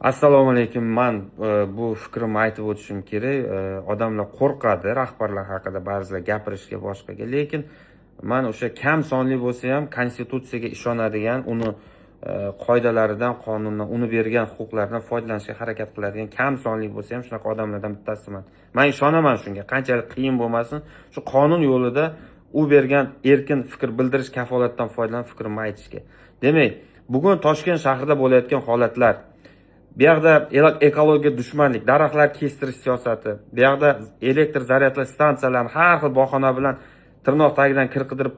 Assalomu alaykum. Men bu fikrimni aytib o'tishim kerak. Odamlar qo'rqadi rahbarlar haqida ba'zilar gapirishga boshqaga, lekin men o'sha kam sonli bo'lsa ham konstitutsiyaga ishonadigan, uni qoidalaridan, qonundan, uni bergan huquqlardan foydalanishga harakat qiladigan kam sonli bo'lsa ham shunaqa odamlardan bittasiman. Men ishonaman shunga. Qanchalik qiyin bo'lmasin, shu qonun yo'lida u bergan erkin fikr bildirish kafolatidan foydalanib fikrimni aytishga. Demak, bugun Toshkent shahrida bo'layotgan holatlar, bu yoqda ekologiya dushmanlik, daraxtlar kestirish siyosati, bu yoqda elektr zaryadlash stansiyalarini har xil bahona bilan tirnoq tagidan kirqidirib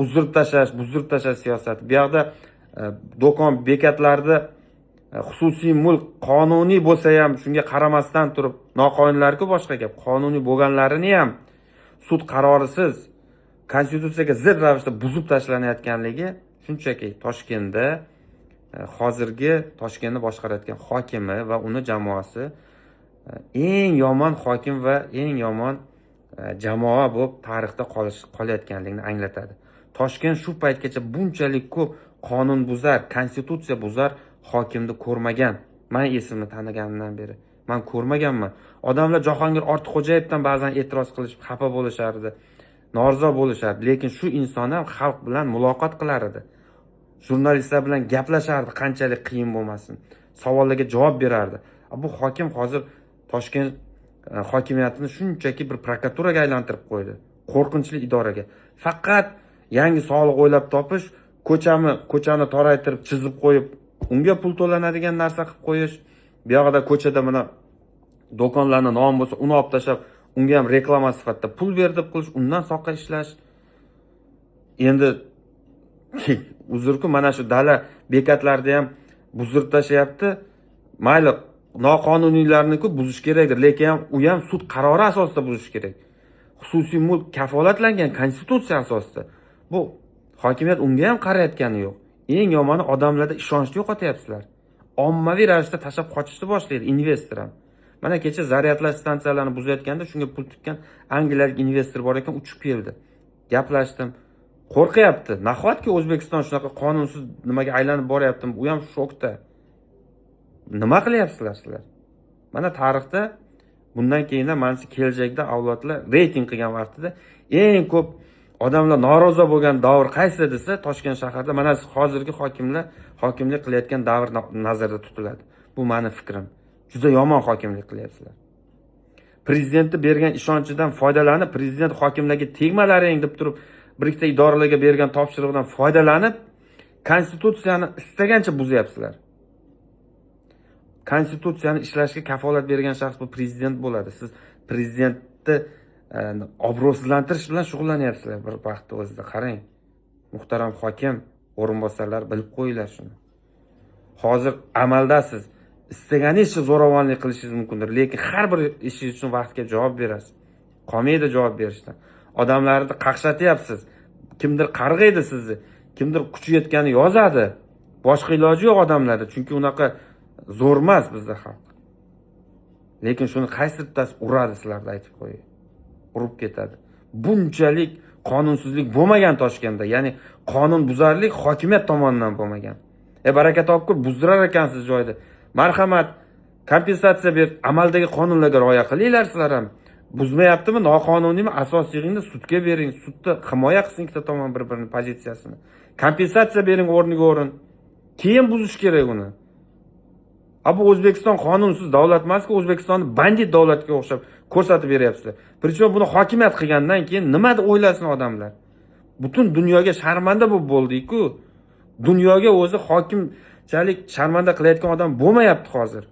uzdirib tashlash siyosati, bu yoqda do'kon bekatlarida xususiy mulk qonuniy bo'lsa ham shunga qaramasdan turib noqonuniylarga boshqa gap, qonuniy bo'lganlarini ham sud qarorisiz konstitutsiyaga zid ravishda buzib tashlanayotganligi shunchaki Toshkentda hozirgi Toshkentni boshqarayotgan hokimi va uni jamoasi eng yomon hokim va eng yomon jamoa bo'lib tarixda qolayotganligini anglatadi. Toshkent shu paytgacha bunchalik ko'p qonun buzar, konstitutsiya buzar hokimni ko'rmagan. Men esimni taniganimdan beri men ko'rmaganman. Odamlar Jahongir Ortiqxo'jayevdan ba'zan e'tiroz qilishib xafa bo'lishardi, norizo bo'lishardi, lekin shu inson ham xalq bilan muloqot qilar edi. Jurnalistlar bilan gaplashardi, qanchalik qiyin bo'lmasin. Savollarga javob berardi. Bu hokim hozir Toshkent hokimiyatini shunchaki bir prokuraturaga aylantirib qo'ydi. Qo'rqinchli idoraga. Faqat yangi soliq o'ylab topish, ko'chani toraytirib, chizib qo'yib, unga pul to'lanadigan narsa qilib qo'yish. Bu yoqda ko'chada mana do'konlarning nomi bo'lsa, uni olib tashlab, unga ham reklama sifatida pul berib qilish, undan soqqa ishlash. Endi uzrku mana shu dala bekatlarda ham buzdirib tashlayapti. Mayli, noqonuniylarni-ku buzish kerakdir, lekin u ham sud qarori asosida buzish kerak. Xususiy mulk kafolatlangan konstitutsiya asosida. Bu hokimiyat unga ham qarayotgani yo'q. Eng yomoni odamlarda ishonchni yo'qotyapsizlar. Ommaviy ravishda tashlab qochishni boshlaydi investor ham. Mana kecha zaryadlash stansiyalarini buzayotganda shunga pul tutgan angliyalik investor bor ekan, uchib keldi. Gaplashdim. Qo'rqyapti. Nahotki O'zbekiston shunaqa qonunsiz nimaga aylanib boryaptimi? U ham shokda. Nima qilyapsizlar sizlar? Mana tarixda bundan keyin ham mana kelajakda avlodlar reyting qilgan vaqtida eng ko'p odamlar norozi bo'lgan davr qaysi desa, Toshkent shahrida mana hozirgi hokimlik qilayotgan davr nazarda tutiladi. Bu meni fikrim. Juda yomon hokimlik qilyapsizlar. Prezidentni bergan ishonchidan foydalanib, prezident hokimlarga tegmalaring deb turib, bir ikkita idoralarga bergan topshiriqdan foydalanib, konstitutsiyani istagancha buzyapsizlar. Konstitutsiyani ishlashga kafolat bergan shaxs bu prezident bo'ladi. Siz prezidentni obro'sizlantirish bilan shug'ullanyapsizlar bir vaqtda o'zida. Qarang. Muhtaram hokim, o'rinbosarlar bilib qo'yinglar shuni. Hozir amaldasiz. Istaganingizcha zo'ravonlik qilishingiz mumkindir, lekin har bir ishingiz uchun vaqtga javob berasiz. Qolmaydi javob berishdan. Odamlarni qaqshatyapsiz. Kimdir qarg'aydi sizni, kimdir kuchi yetgani yozadi. Boshqa iloji yo'q odamlarda, chunki unaqa zo'r emas bizda xalq. Lekin shuni qaysi bittasi uradi sizlarga aytib qo'yay. Urib ketadi. Bunchalik qonunsizlik bo'lmagan Toshkentda, ya'ni qonun buzarlik hokimiyat tomonidan bo'lmagan. Baraka topib buzdirar ekansiz joyda. Marhamat, kompensatsiya ber, amaldagi qonunlarga rioya qilinglar sizlar ham. Buzmayaptimi, noqonuniymi, asos yig'ingni sudga bering, sudda himoya qilsin ikkita tomon bir-birini pozitsiyasini. Kompensatsiya bering o'rniga o'rin. Keyin buzish kerak uni. Bu O'zbekiston qonunsiz davlat emas-ku, O'zbekistonni bandit davlatga o'xshab ko'rsatib beryapsizlar. Birinchi buni hokimiyat qilgandan keyin nima deb o'ylasin odamlar? Butun dunyoga sharmanda bo'lib bo'ldik-ku. Dunyoga o'zi hokimchalik sharmanda qilayotgan odam bo'lmayapti hozir.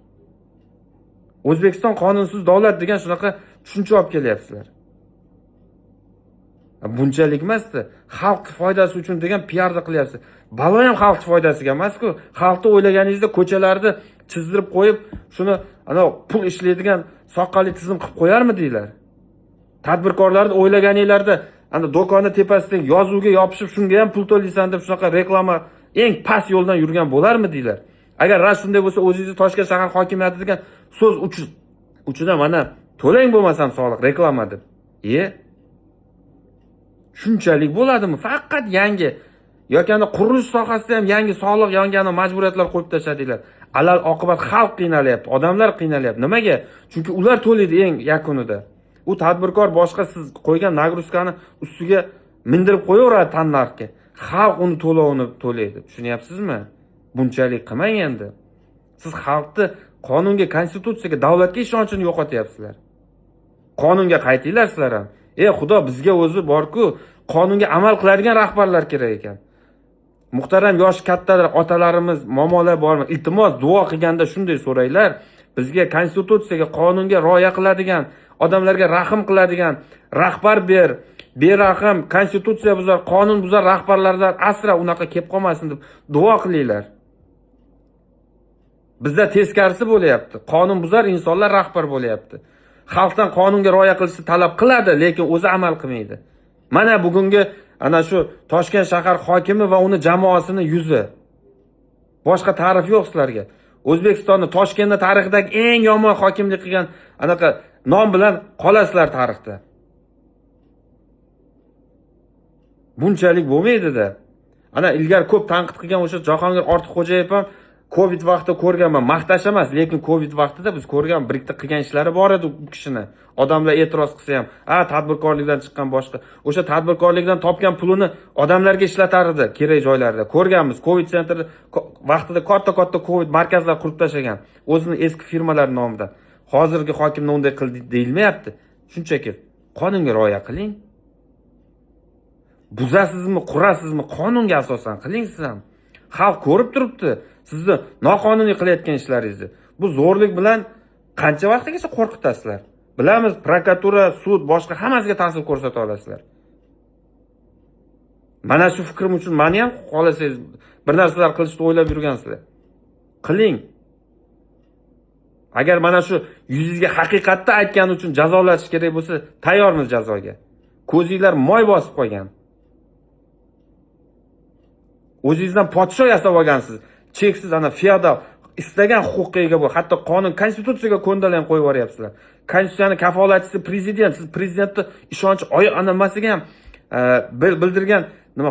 O'zbekiston qonunsiz davlat degan shunaqa tushuncha olib kelyapsizlar. Bunchalik emasdi. Xalq foydasi uchun degan PR'da qilyapsiz. Balo ham xalq foydasiga emas-ku. Xalqni o'ylaganingizda ko'chalarni chizdirib qo'yib, shuni pul ishlaydigan soqqali tizim qilib qo'yarmidinglar? Tadbirkorlarni o'ylaganinglarda do'konni tepasidan yozuvga yopishib, shunga ham pul to'laysan deb shunaqa reklama eng past yo'ldan yurgan bo'larmidinglar? Agar ras shunday bo'lsa, o'zingizni Toshkent shahar hokimiyati degan so'z uchida mana to'lang bo'lmasam soliq reklama deb. Shunchalik bo'ladimi? Faqat yangi yoki qurilish sohasida ham yangi soliq, yangi majburiyatlar qo'yib tashladinglar. Alal oqibat xalq qiynalyapti, odamlar qiynalyapti. Nimaga? Chunki ular to'laydi eng yakunida. U tadbirkor boshqa siz qo'ygan nagruzkani ustiga mindirib qo'yaveradi tannarxga. Xalq uni to'lovini to'laydi. Tushunyapsizmi? Bunchalik qilmang endi. Siz xalqni qonunga, konstitutsiyaga, davlatga ishonchini yo'qotyapsizlar. Qonunga qaytinglar sizlar ham. Xudo bizga o'zi bor-ku, qonunga amal qiladigan rahbarlar kerak ekan. Muhtaram yosh kattalar, otalarimiz, momolar bormi? Iltimos duo qilganda shunday so'raylar. Bizga konstitutsiyaga, qonunga rioya qiladigan, odamlarga rahm qiladigan rahbar ber. Berahm, konstitutsiya buzar, qonun buzar rahbarlardan asra unaqa kelib qolmasin deb duo qilinglar. Bizda teskarisi bo'layapti. Qonun buzar insonlar rahbar bo'layapti. Xalqdan qonunga rioya qilishni talab qiladi, lekin o'zi amal qilmaydi. Mana bugungi ana shu Toshkent shahar hokimi va uni jamoasini yuzi. Boshqa ta'rif yo'q sizlarga. O'zbekistonning Toshkentning tarixidagi eng yomon hokimlik qilgan anaqa nom bilan qolasizlar tarixda. Bunchalik bo'lmaydi-da. Ana ilgari ko'p tanqid qilgan o'sha Jahongir Ortiqxo'jayev ham Covid vaqtida ko'rganman, maqtash emas, lekin Covid vaqtida biz ko'rgan birikta qilgan ishlari bor edi u kishini. Odamlar e'tiroz qilsa ham, tadbirkorlikdan chiqqan boshqa. O'sha tadbirkorlikdan topgan pulini odamlarga ishlatar edi kerak joylarda. Ko'rganmiz, Covid center vaqtida katta Covid markazlar qurib tashlagan, o'zining eski firmalari nomidan. Hozirgi hokimni unday qildi deyilmayapti. Shunchaki qonunga rioya qiling. Buzasizmi, qurasizmi, qonunga asosan qiling siz ham. Xalq ko'rib turibdi sizni noqonuniy qilayotgan ishlaringizni. Bu zo'rlik bilan qancha vaqtgacha qo'rqitasizlar? Bilamiz, prokuratura, sud, boshqa hammasiga ta'sir ko'rsata olasizlar. Mana shu fikrim uchun meni ham xolasangiz bir narsalar qilishni o'ylab yurgansizlar. Qiling. Agar mana shu yuzingizga haqiqatni aytgani uchun jazolatish kerak bo'lsa, tayyormiz jazoga. Ko'zingizlar moy bosib qo'ygan. O'zingizdan podsho yasab olgansiz. Cheksiz ana feodal istagan huquqqa ega bo'l. Hatto qonun, konstitutsiyaga ko'ndalang qo'yib yuboryapsizlar. Konstitutsiyaning kafolatchisi prezident, siz prezidentni ishonch nimasiga ham bildirgan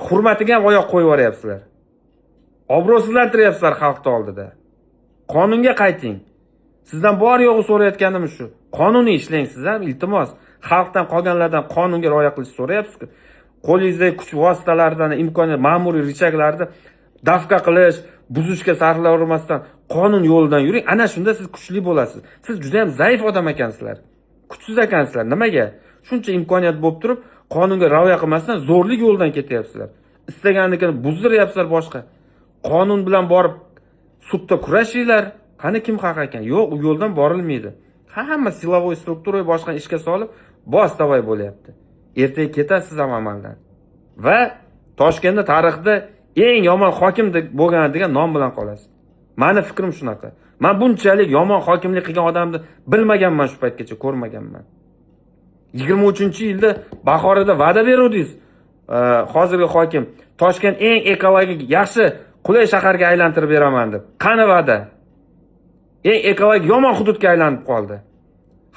hurmatiga ham oyoq qo'yib yuboryapsizlar. Obro'sizlantiryapsizlar xalqning oldida. Qonunga qayting. Sizdan bor yo'g'i so'rayotganim shu. Qonuniy ishlang siz ham, iltimos. Xalqdan qolganlardan qonunga rioya qilishni so'rayapsiz-ku. Qo'lingizdagi kuch vositalaridan, imkoniyat, ma'muriy richaglarni dafqa qilish, buzishga sarflavermasdan qonun yo'lidan yuring. Ana shunda siz kuchli bo'lasiz. Siz juda ham zaif odam ekansizlar. Kuchsiz ekansizlar. Nimaga? Shuncha imkoniyat bo'lib turib, qonunga rioya qilmasdan zo'rlik yo'lidan ketyapsizlar. Istaganligini buzdiryapsizlar boshqa. Qonun bilan borib sudda kurashinglar. Qani kim haq ekan? Yo'q, u yo'ldan borilmaydi. Hamma silovoy strukturaga boshqa ishga solib, bostavay bo'lyapti. Ertaga ketasiz ham amaldan. Va Toshkentda tarixda eng yomon hokim bo'lgan degan nom bilan qolasiz. Meni fikrim shunaqa. Men bunchalik yomon hokimlik qilgan odamni bilmaganman shu paytgacha, ko'rmaganman. 23-yilda bahorida va'da beruvdingiz. Hozirgi hokim Toshkent eng ekologik, yaxshi, qulay shaharga aylantirib beraman deb. Qani va'da? Eng ekologik yomon hududga aylanib qoldi.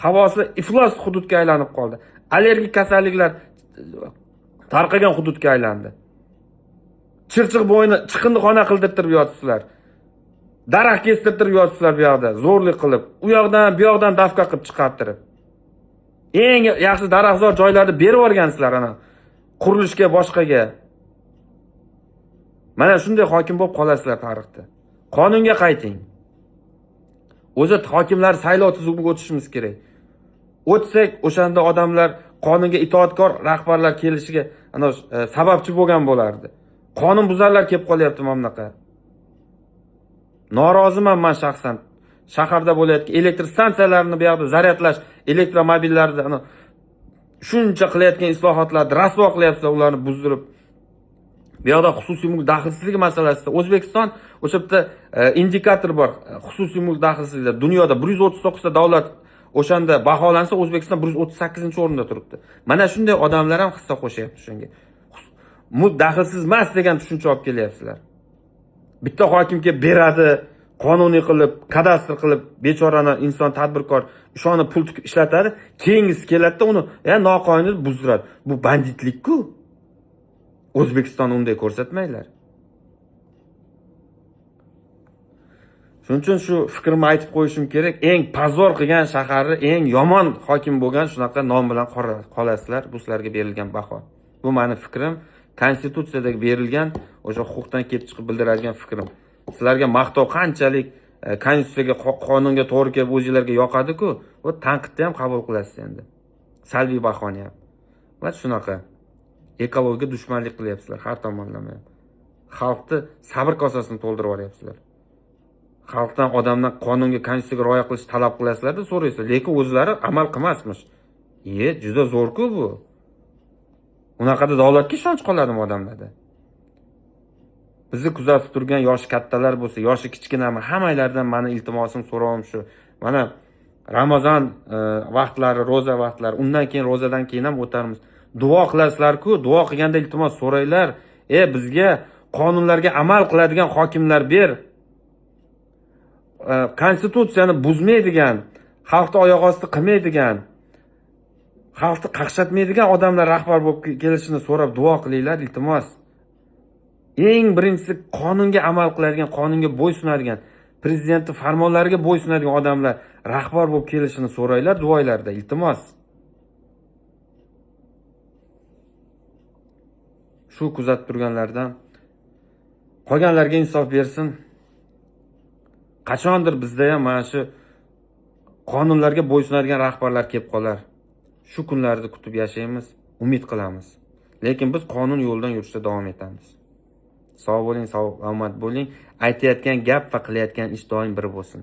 Havosi iflos hududga aylanib qoldi. Allergik kasalliklar tarqagan hududga aylandi. Chirchiq bo'yini chiqindixona qildirib yotibsizlar. Daraxt kestirib yotibsizlar bu yoqda, zo'rlik qilib. U yoqdan, bu yoqdan dafqa qilib chiqartirib. Eng yaxshi daraxtzor joylarni berib o'rgansizlar ana. Qurilishga, boshqaga. Mana shunday hokim bo'lib qolasizlar tarixda. Qonunga qayting. O'zi hokimlar saylov tizimiga o'tishimiz kerak. O'tsak, o'shanda odamlar qonunga itoatkor rahbarlar kelishiga ana sababchi bo'lgan bo'lardi. Qonun buzarlar kelib qolyapti mamlaqa. Noroziman men shaxsan. Shaharda bo'layotgan elektr stansiyalarini bu yoqda zaryadlash, elektromobillarni ana shuncha qilayotgan islohotlarni rasvo qilyapsizlar, ularni buzdirib. Bu yoqda xususiy mulk daxlsizligi masalasida O'zbekiston o'sha bitta indikator bor. Xususiy mulk daxlsizligi dunyoda 139 ta davlat o'shanda baholansa, O'zbekiston 138-o'rinda turibdi. Mana shunday odamlar ham hissa qo'shyapti shunga. Mulk daxlsiz emas degan tushuncha olib kelyapsizlar. Bitta hokimga beradi, qonuniy qilib, kadastr qilib, bechorani inson tadbirkor ishoni pul tikib ishlatadi, keyingisi keladi uni noqonuniy buzdiradi. Bu banditlik-ku. O'zbekiston unday ko'rsatmaylar. Shuning uchun shu fikrimni aytib qo'yishim kerak. Eng pozor qilgan shaharni eng yomon hokim bo'lgan shunaqa nom bilan qolasizlar. Bu sizlarga berilgan baho. Bu meni fikrim, konstitutsiyada berilgan o'sha huquqdan kelib chiqib bildiradigan fikrim. Sizlarga maqtov qanchalik konstitutsiyaga, qonunga to'g'ri kelib o'zingizlarga yoqadi-ku, bu tanqidni ham qabul qilasiz endi. Salbiy bahoni ham. Va shunaqa ekologiyaga dushmanlik qilyapsizlar har tomonlama. Xalqni sabr kosasini to'ldirib yuboryapsizlar. Xalqdan, odamdan qonunga, konstitutsiyaga rioya qilish talab qilasizlar deb so'raysizlar, lekin o'zlari amal qilmasmish. Juda zo'r-ku bu. Unaqada davlatga ishonch qoladimi odamlarda? Bizni kuzatib turgan yoshi kattalar bo'lsa, yoshi kichkinami, hammanglardan meni iltimosim, so'rovim shu. Mana Ramazon vaqtlari, roza vaqtlari, undan keyin rozadan keyin ham o'tarmiz. Duo qilasizlar-ku, duo qilganda iltimos so'raylar. Bizga qonunlarga amal qiladigan hokimlar ber. Konstitutsiyani buzmaydigan, xalqni oyoq osti qilmaydigan, xalqni qaqshatmaydigan odamlar rahbar bo'lib kelishini so'rab duo qilinglar, iltimos. Eng birinchisi qonunga amal qiladigan, qonunga bo'ysunadigan, prezidentning farmonlariga bo'ysunadigan odamlar rahbar bo'lib kelishini so'raylar duoylarda, iltimos. Shu kuzatib turganlardan qolganlarga insof bersin. Qachondir bizda ham mana shu qonunlarga bo'ysunadigan rahbarlar kelib qolar. Shu kunlarni kutib yashaymiz, umid qilamiz. Lekin biz qonun yo'lidan yurishda davom etamiz. Sog' bo'ling, salomat bo'ling. Aytayotgan gap va qilayotgan ish doim bir bo'lsin.